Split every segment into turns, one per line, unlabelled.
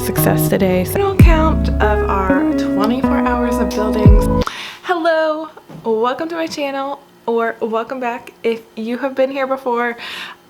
success today. So count of our 24 hours of buildings. Hello, welcome to my channel, or welcome back if you have been here before.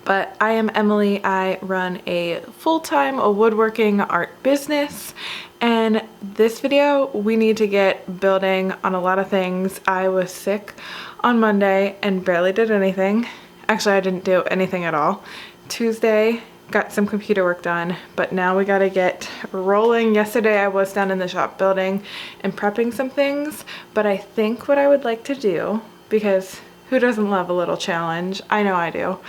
But I am Emily. I run a full-time woodworking art business, and this video we need to get building on a lot of things. I was sick on Monday and barely did anything. Actually, I didn't do anything at all. Tuesday got some computer work done, but now we gotta get rolling. Yesterday I was down in the shop building and prepping some things, but I think what I would like to do, because who doesn't love a little challenge? I know I do.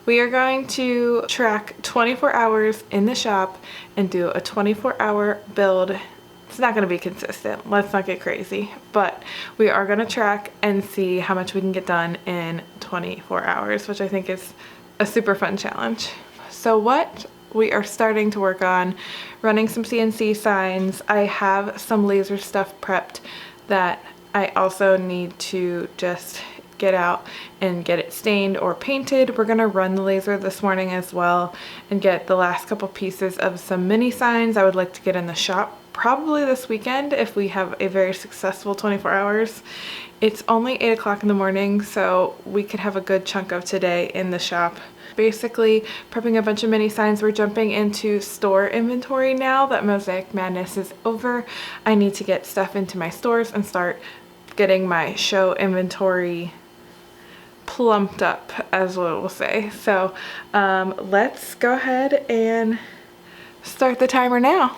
We are going to track 24 hours in the shop and do a 24-hour build. It's not going to be consistent, let's not get crazy, but we are going to track and see how much we can get done in 24 hours, which I think is a super fun challenge. So what we are starting to work on, running some CNC signs. I have some laser stuff prepped that I also need to just get out and get it stained or painted. We're gonna run the laser this morning as well and get the last couple pieces of some mini signs I would like to get in the shop probably this weekend if we have a very successful 24 hours. It's only 8 o'clock in the morning, so we could have a good chunk of today in the shop. Basically prepping a bunch of mini signs. We're jumping into store inventory now that Mosaic Madness is over. I need to get stuff into my stores and start getting my show inventory plumped up, as we'll say. So let's go ahead and start the timer now.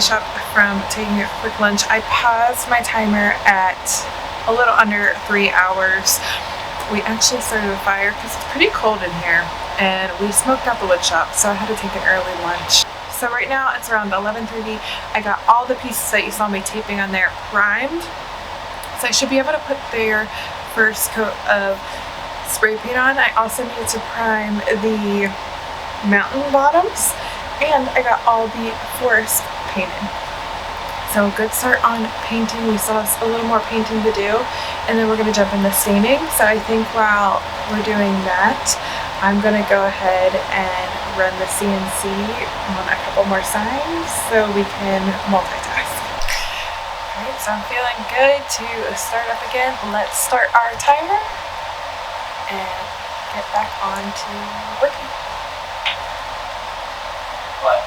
Shop from taking a quick lunch. I paused my timer at a little under 3 hours. we actually started a fire because it's pretty cold in here, and we smoked out the wood shop, so I had to take an early lunch. So right now it's around 11:30. I got all the pieces that you saw me taping on there primed, so I should be able to put their first coat of spray paint on. I also needed to prime the mountain bottoms, and I got all the forest painted. So good start on painting. We still have a little more painting to do, and then we're going to jump into staining. So I think while we're doing that, I'm going to go ahead and run the CNC on a couple more signs so we can multitask. Alright, so I'm feeling good to start up again. Let's start our timer and get back on to working. What?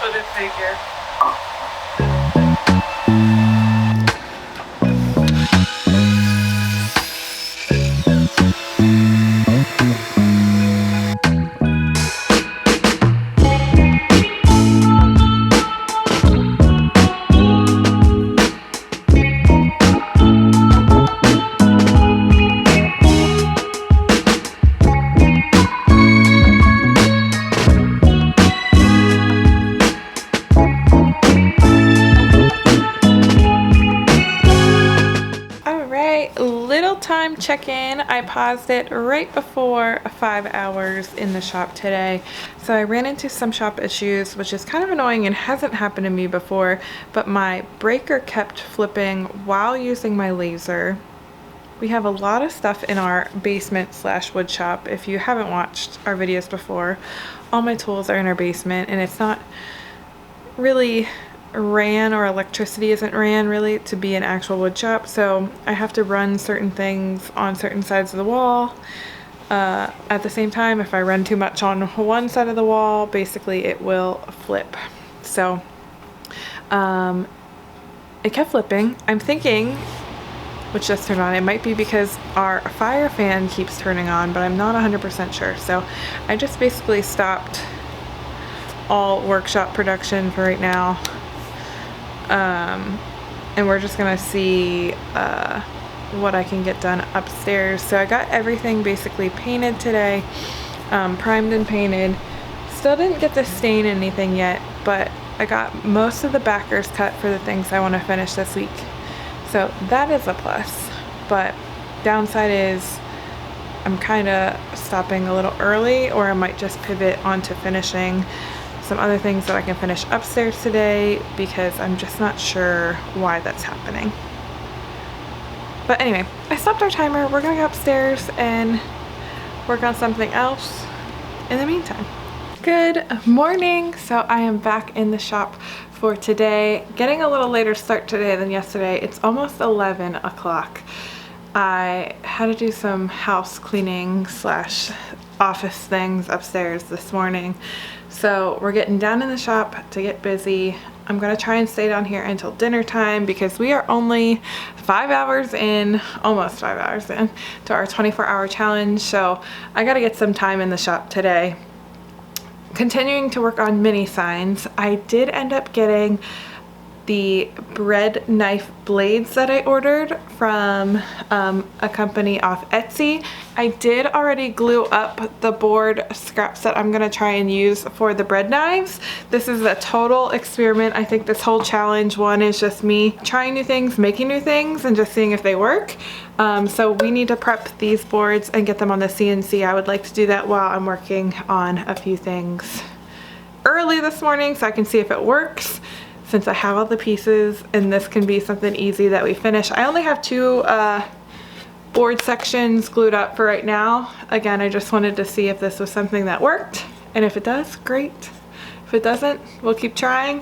Put a figure. Time check-in. I paused it right before 5 hours in the shop today. So I ran into some shop issues, which is kind of annoying and hasn't happened to me before, but my breaker kept flipping while using my laser. We have a lot of stuff in our basement slash wood shop. If you haven't watched our videos before, all my tools are in our basement, and it's not really ran, or electricity isn't ran really to be an actual wood shop, so I have to run certain things on certain sides of the wall at the same time. If I run too much on one side of the wall, basically it will flip. So it kept flipping. I'm thinking, which just turned on, it might be because our fire fan keeps turning on, but I'm not 100% sure. So I just basically stopped all workshop production for right now. And we're just gonna see what I can get done upstairs. So I got everything basically painted today, primed and painted. Still didn't get to stain anything yet, but I got most of the backers cut for the things I want to finish this week. So that is a plus, but downside is I'm kind of stopping a little early, or I might just pivot onto finishing some other things that I can finish upstairs today, because I'm just not sure why that's happening. But anyway, I stopped our timer. We're gonna go upstairs and work on something else in the meantime. Good morning. So I am back in the shop for today. Getting a little later start today than yesterday. It's almost 11 o'clock. I had to do some house cleaning slash office things upstairs this morning. So we're getting down in the shop to get busy. I'm gonna try and stay down here until dinner time, because we are only 5 hours in, almost 5 hours in, to our 24-hour challenge. So I gotta get some time in the shop today. Continuing to work on mini signs. I did end up getting the bread knife blades that I ordered from a company off Etsy. I did already glue up the board scraps that I'm gonna try and use for the bread knives. This is a total experiment. I think this whole challenge one is just me trying new things, making new things, and just seeing if they work. So we need to prep these boards and get them on the CNC. I would like to do that while I'm working on a few things early this morning, so I can see if it works, since I have all the pieces, and this can be something easy that we finish. I only have 2 board sections glued up for right now. Again, I just wanted to see if this was something that worked, and if it does, great. If it doesn't, we'll keep trying.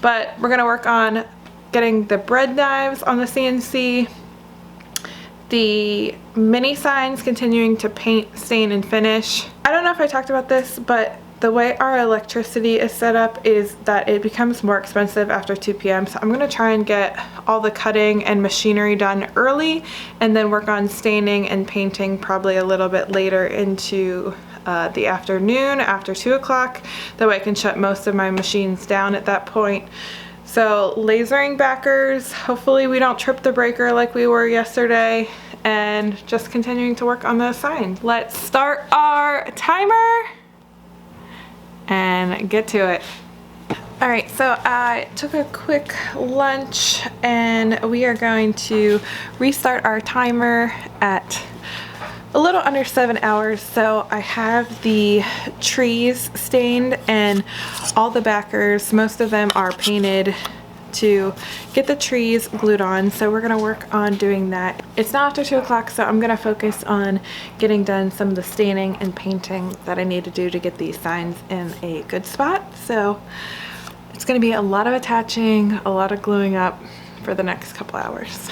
But we're gonna work on getting the bread knives on the CNC, the mini signs continuing to paint, stain, and finish. I don't know if I talked about this, but the way our electricity is set up is that it becomes more expensive after 2 p.m. So I'm gonna try and get all the cutting and machinery done early, and then work on staining and painting probably a little bit later into the afternoon after 2 o'clock. That way I can shut most of my machines down at that point. So lasering backers, hopefully we don't trip the breaker like we were yesterday, and just continuing to work on those signs. Let's start our timer and get to it. All right, so I took a quick lunch and we are going to restart our timer at a little under 7 hours. So I have the trees stained and all the backers, most of them are painted to get the trees glued on. So we're gonna work on doing that. It's now after 2 o'clock, so I'm gonna focus on getting done some of the staining and painting that I need to do to get these signs in a good spot. So it's gonna be a lot of attaching, a lot of gluing up for the next couple hours.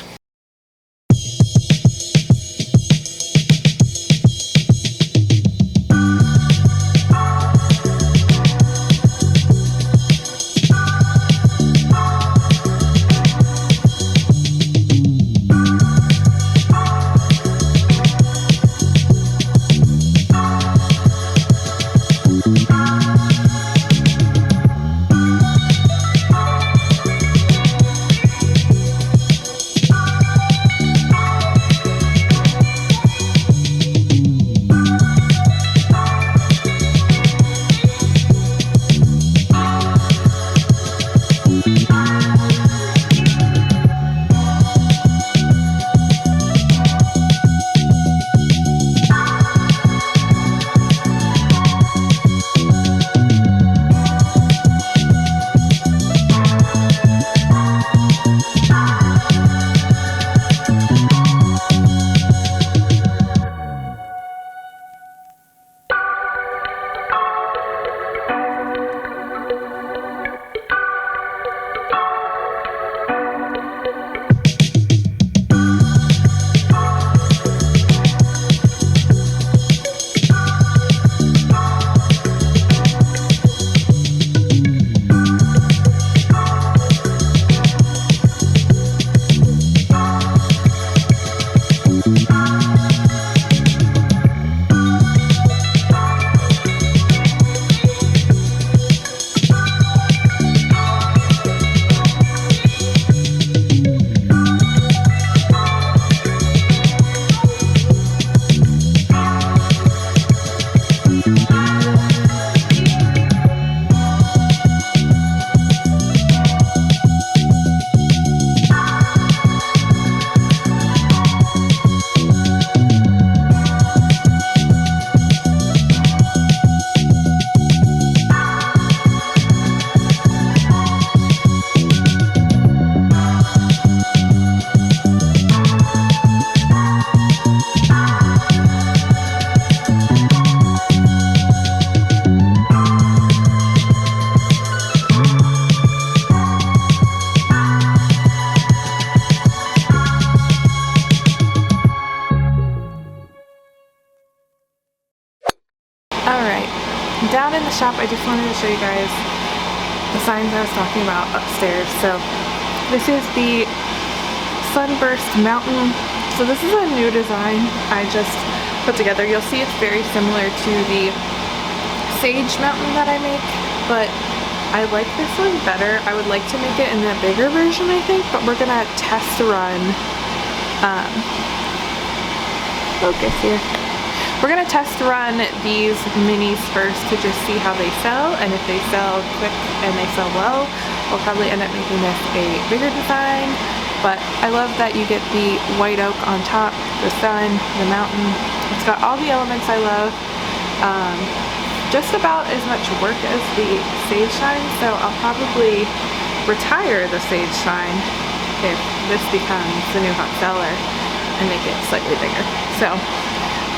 Down in the shop, I just wanted to show you guys the signs I was talking about upstairs. So this is the Sunburst Mountain. So this is a new design I just put together. You'll see it's very similar to the Sage Mountain that I make, but I like this one better. I would like to make it in the bigger version, I think, but we're gonna test run, focus here. We're gonna test run these minis first to just see how they sell, and if they sell quick and they sell well, we'll probably end up making this a bigger design. But I love that you get the white oak on top, the sun, the mountain. It's got all the elements I love. Just about as much work as the Sage sign, so I'll probably retire the Sage sign if this becomes the new hot seller and make it slightly bigger. So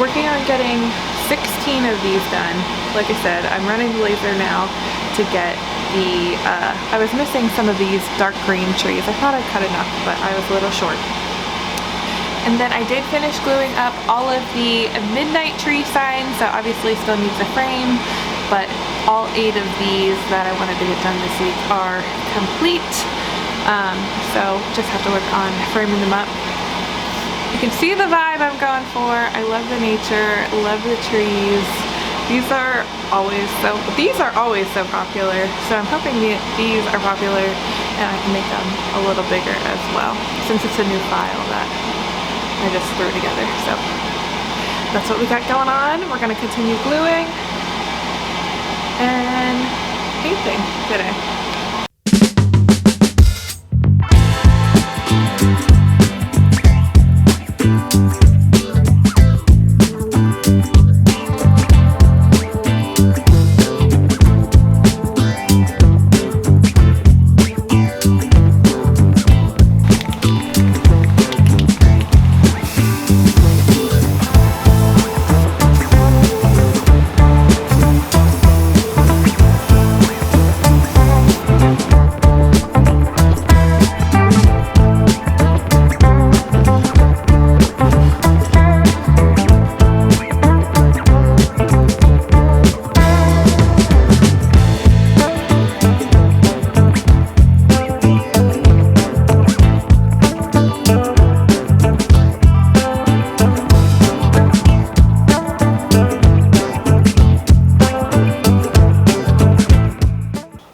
working on getting 16 of these done. Like I said, I'm running the laser now to get the, I was missing some of these dark green trees. I thought I cut enough, but I was a little short. And then I did finish gluing up all of the midnight tree signs, so obviously still needs a frame, but all 8 of these that I wanted to get done this week are complete. So just have to work on framing them up. You can see the vibe I'm going for. I love the nature, love the trees. These are always so popular, so I'm hoping these are popular and I can make them a little bigger as well, since it's a new file that I just threw together. So that's what we got going on. We're gonna continue gluing and painting today.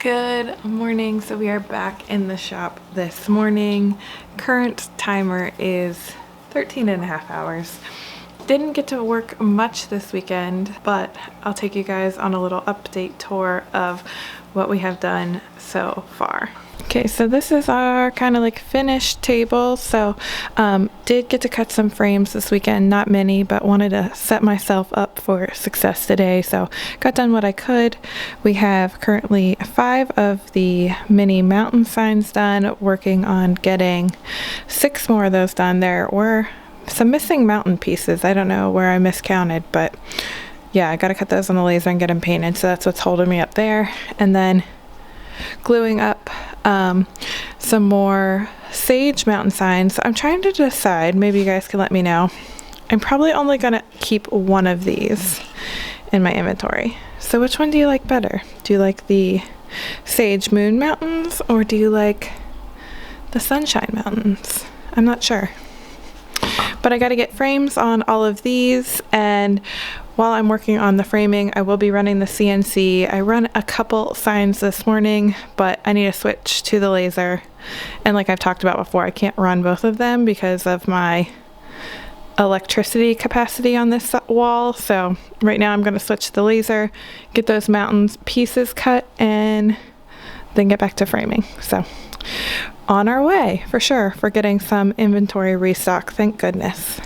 Good morning. So we are back in the shop this morning. Current timer is 13.5 hours. Didn't get to work much this weekend, but I'll take you guys on a little update tour of what we have done so far. Okay, so this is our kind of like finished table. So did get to cut some frames this weekend, not many, but wanted to set myself up for success today. So got done what I could. We have currently 5 of the mini mountain signs done, working on getting 6 more of those done. There were some missing mountain pieces. I don't know where I miscounted, but yeah, I got to cut those on the laser and get them painted. So that's what's holding me up there. And then gluing up some more sage mountain signs. I'm trying to decide, maybe you guys can let me know. I'm probably only gonna keep one of these in my inventory. So which one do you like better? Do you like the sage moon mountains or do you like the sunshine mountains? I'm not sure. But I got to get frames on all of these, and while I'm working on the framing, I will be running the CNC. I run a couple signs this morning, but I need to switch to the laser. And like I've talked about before, I can't run both of them because of my electricity capacity on this wall. So right now I'm going to switch to the laser, get those mountains pieces cut, and then get back to framing. So on our way for sure for getting some inventory restock, thank goodness.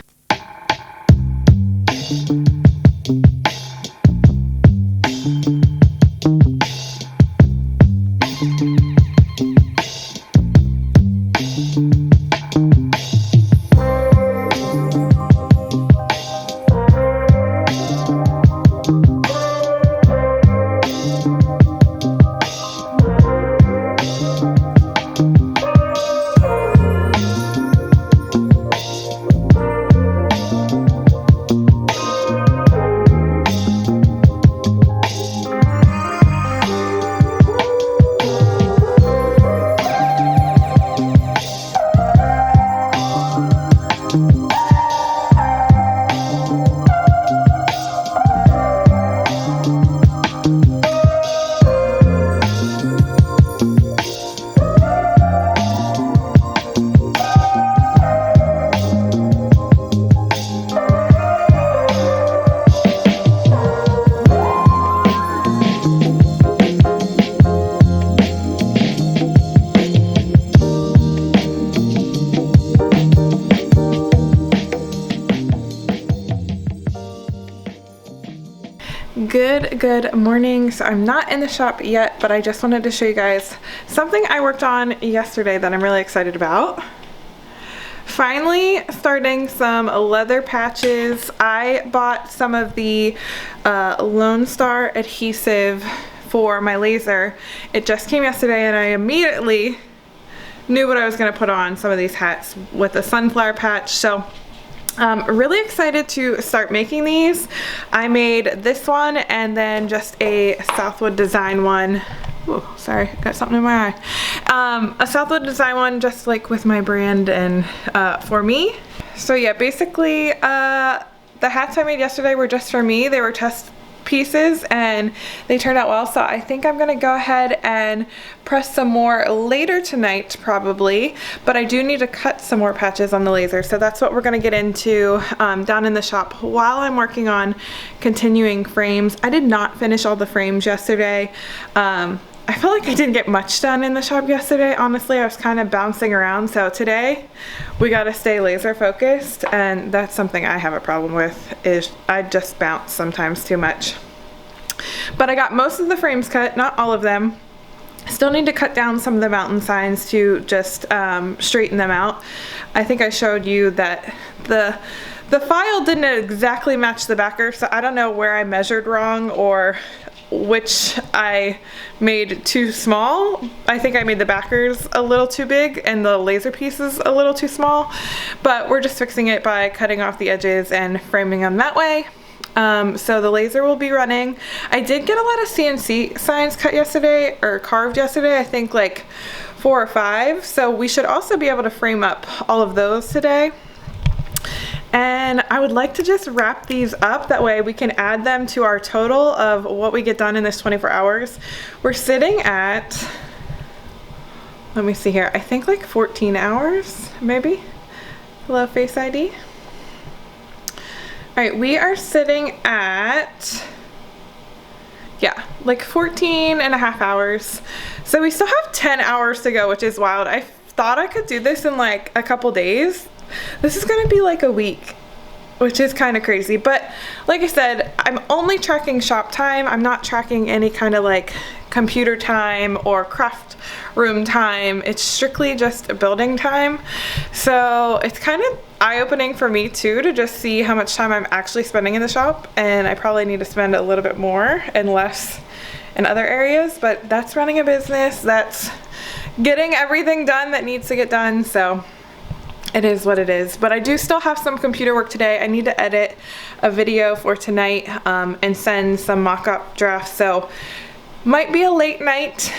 Good morning. So I'm not in the shop yet, but I just wanted to show you guys something I worked on yesterday that I'm really excited about. Finally starting some leather patches. I bought some of the Lone Star adhesive for my laser. It just came yesterday and I immediately knew what I was going to put on some of these hats with the sunflower patch. So really excited to start making these. I made this one and then just a Southwood design one. Ooh, sorry, got something in my eye. A Southwood design one just like with my brand and for me. So yeah, basically the hats I made yesterday were just for me. They were test pieces and they turned out well, so I think I'm gonna go ahead and press some more later tonight probably, but I do need to cut some more patches on the laser, so that's what we're gonna get into down in the shop while I'm working on continuing frames. I did not finish all the frames yesterday. I feel like I didn't get much done in the shop yesterday. Honestly, I was kind of bouncing around. So today we got to stay laser focused, and that's something I have a problem with, is I just bounce sometimes too much. But I got most of the frames cut, not all of them. Still need to cut down some of the mountain signs to just straighten them out. I think I showed you that the file didn't exactly match the backer, so I don't know where I measured wrong or which I made too small. I think I made the backers a little too big and the laser pieces a little too small, but we're just fixing it by cutting off the edges and framing them that way. So the laser will be running. I did get a lot of CNC signs cut yesterday, or carved yesterday, I think like 4 or 5, so we should also be able to frame up all of those today. And I would like to just wrap these up, that way we can add them to our total of what we get done in this 24 hours. We're sitting at, let me see here, I think like 14 hours, maybe. Hello, Face ID. All right, we are sitting at, yeah, like 14 and a half hours. So we still have 10 hours to go, which is wild. I thought I could do this in like a couple days. This is gonna be like a week, which is kind of crazy. But like I said, I'm only tracking shop time. I'm not tracking any kind of like computer time or craft room time. It's strictly just building time. So it's kind of eye-opening for me too, to just see how much time I'm actually spending in the shop. And I probably need to spend a little bit more and less in other areas, but that's running a business. That's getting everything done that needs to get done. So it is what it is. But I do still have some computer work today. I need to edit a video for tonight and send some mock-up drafts. So might be a late night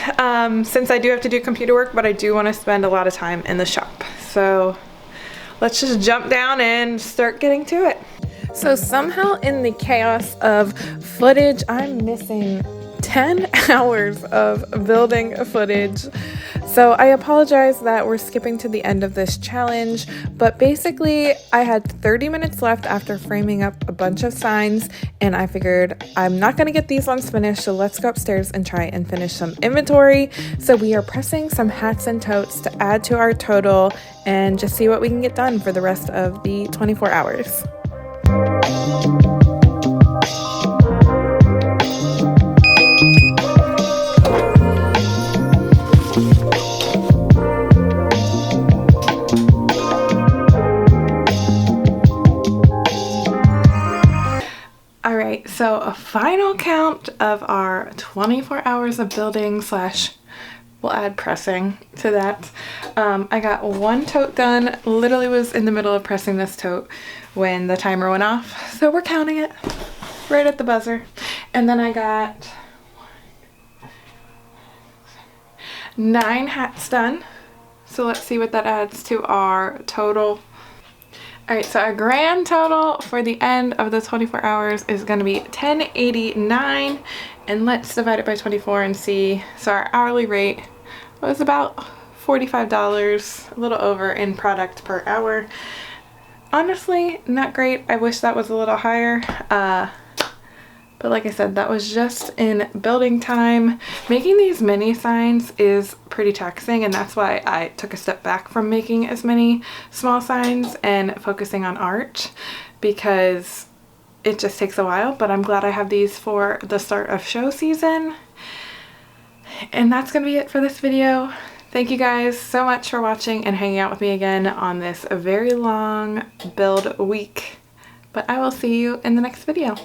since I do have to do computer work, but I do want to spend a lot of time in the shop. So let's just jump down and start getting to it. So somehow in the chaos of footage, I'm missing 10 hours of building footage. So I apologize that we're skipping to the end of this challenge, but basically I had 30 minutes left after framing up a bunch of signs, and I figured I'm not going to get these ones finished, so let's go upstairs and try and finish some inventory. So we are pressing some hats and totes to add to our total and just see what we can get done for the rest of the 24 hours. So a final count of our 24 hours of building / we'll add pressing to that. I got one tote done, literally was in the middle of pressing this tote when the timer went off. So we're counting it right at the buzzer. And then I got 9 hats done. So let's see what that adds to our total. All right, so our grand total for the end of the 24 hours is going to be $10.89, and let's divide it by 24 and see. So our hourly rate was about $45, a little over in product per hour. Honestly, not great. I wish that was a little higher. But like I said, that was just in building time. Making these mini signs is pretty taxing, and that's why I took a step back from making as many small signs and focusing on art, because it just takes a while. But I'm glad I have these for the start of show season. And that's gonna be it for this video. Thank you guys so much for watching and hanging out with me again on this very long build week. But I will see you in the next video.